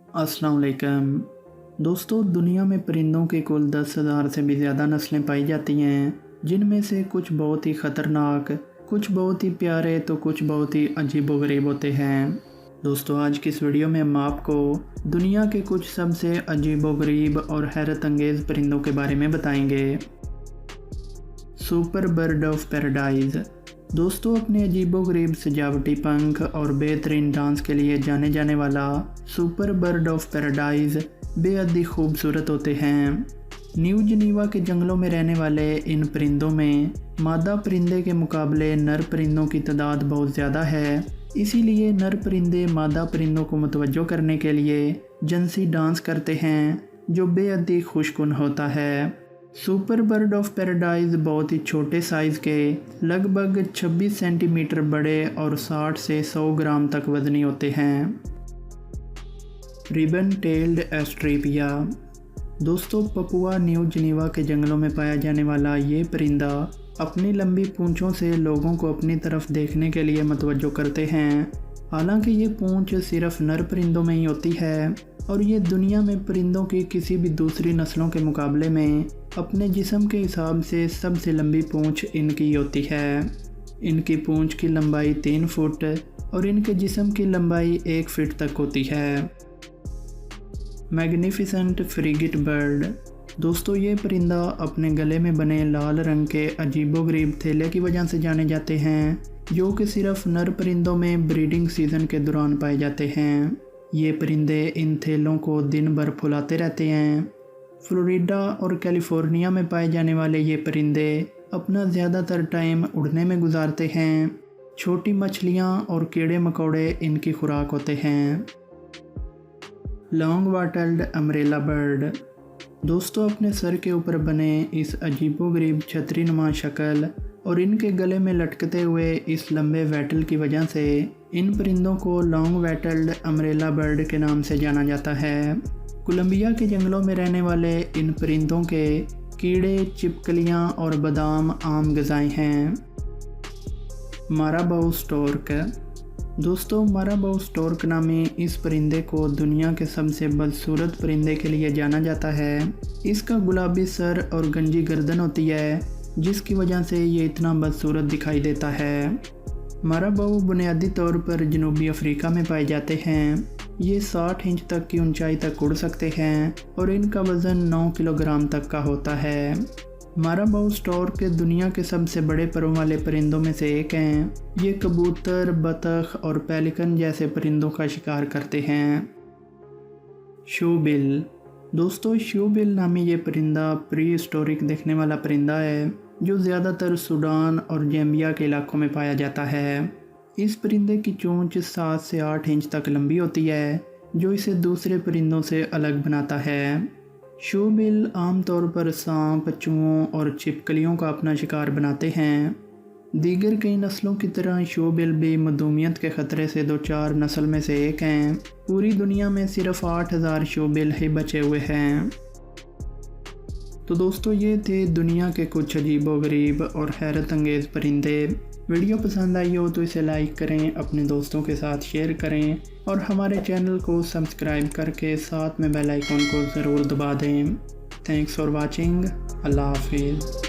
अस्सलाम वालेकुम। दोस्तों, दुनिया में परिंदों की कुल 10,000 से भी ज़्यादा नस्लें पाई जाती हैं, जिनमें से कुछ बहुत ही ख़तरनाक, कुछ बहुत ही प्यारे तो कुछ बहुत ही अजीबोगरीब होते हैं। दोस्तों, आज की इस वीडियो में हम आपको दुनिया के कुछ सबसे अजीबोगरीब और हैरत अंगेज़ परिंदों के बारे में बताएंगे। Super bird of paradise. दोस्तों, अपने अजीबोगरीब सजावटी पंख और बेहतरीन डांस के लिए जाने जाने वाला सुपर बर्ड ऑफ पैराडाइज़ बेहद ही खूबसूरत होते हैं। न्यू जिनीवा के जंगलों में रहने वाले इन परिंदों में मादा परिंदे के मुकाबले नर परिंदों की तादाद बहुत ज़्यादा है। इसीलिए नर परिंदे मादा परिंदों को मुतवज्जो करने के लिए जिनसी डांस करते हैं, जो बेहद ही खुशकुन होता है। सुपर बर्ड ऑफ पैराडाइज़ बहुत ही छोटे साइज़ के, लगभग 26 सेंटीमीटर बड़े और 60 से 100 ग्राम तक वज़नी होते हैं। Ribbon tailed astrapia. दोस्तों, पपुआ न्यू जिनीवा के जंगलों में पाया जाने वाला ये परिंदा अपनी लंबी पूंछों से लोगों को अपनी तरफ देखने के लिए मुतवज्जो करते हैं। हालांकि ये पूंछ सिर्फ नर परिंदों में ही होती है और ये दुनिया में परिंदों की किसी भी दूसरी नस्लों के मुकाबले में अपने जिस्म के हिसाब से सबसे लंबी पूंछ इनकी होती है। इनकी पूंछ की लंबाई 3 फुट और इनके जिस्म की लंबाई 1 फीट तक होती है। Magnificent frigate bird. दोस्तों, ये परिंदा अपने गले में बने लाल रंग के अजीबोगरीब थैले की वजह से जाने जाते हैं, जो कि सिर्फ नर परिंदों में ब्रीडिंग सीज़न के दौरान पाए जाते हैं। ये परिंदे इन थैलों को दिन भर फुलाते रहते हैं। फ्लोरिडा और कैलिफोर्निया में पाए जाने वाले ये परिंदे अपना ज़्यादातर टाइम उड़ने में गुजारते हैं। छोटी मछलियाँ और कीड़े मकोड़े इनकी खुराक होते हैं। Long wattled umbrella bird. दोस्तों, अपने सर के ऊपर बने इस अजीबोगरीब छतरी नुमा शक्ल और इनके गले में लटकते हुए इस लंबे वैटल की वजह से इन परिंदों को लॉन्ग वैटल्ड अम्ब्रेला बर्ड के नाम से जाना जाता है। कोलंबिया के जंगलों में रहने वाले इन परिंदों के कीड़े, छिपकलियाँ और बादाम आम ग़िज़ाएँ हैं। माराबाउ स्टोर्क। दोस्तों, माराबाउ स्टोर्क नामी इस परिंदे को दुनिया के सबसे बदसूरत परिंदे के लिए जाना जाता है। इसका गुलाबी सर और गंजी गर्दन होती है, जिसकी वजह से ये इतना बदसूरत दिखाई देता है। माराबाउ बुनियादी तौर पर जनूबी अफ्रीका में पाए जाते हैं। ये 60 इंच तक की ऊंचाई तक उड़ सकते हैं और इनका वज़न 9 किलोग्राम तक का होता है। माराबाउ स्टोर्क दुनिया के सबसे बड़े परों वाले परिंदों में से एक हैं। ये कबूतर, बतख और पेलिकन जैसे परिंदों का शिकार करते हैं। शूबिल। दोस्तों, शूबिल नामी ये परिंदा प्री हिस्टोरिक दिखने वाला परिंदा है, जो ज़्यादातर सूडान और ज़ैम्बिया के इलाकों में पाया जाता है। इस परिंदे की चोंच 7 से 8 इंच तक लंबी होती है, जो इसे दूसरे परिंदों से अलग बनाता है। शूबिल आमतौर पर सांप, चूहों और छिपकलियों का अपना शिकार बनाते हैं। दीगर कई नस्लों की तरह शूबिल भी मधुमियत के ख़तरे से 2-4 नस्ल में से एक हैं। पूरी दुनिया में सिर्फ 8,000 शूबिल ही बचे हुए हैं। तो दोस्तों, ये थे दुनिया के कुछ अजीबोगरीब और हैरत अंगेज़ परिंदे। वीडियो पसंद आई हो तो इसे लाइक करें, अपने दोस्तों के साथ शेयर करें और हमारे चैनल को सब्सक्राइब करके साथ में बेल आइकन को ज़रूर दबा दें। Thanks for watching. अल्लाह हाफिज़।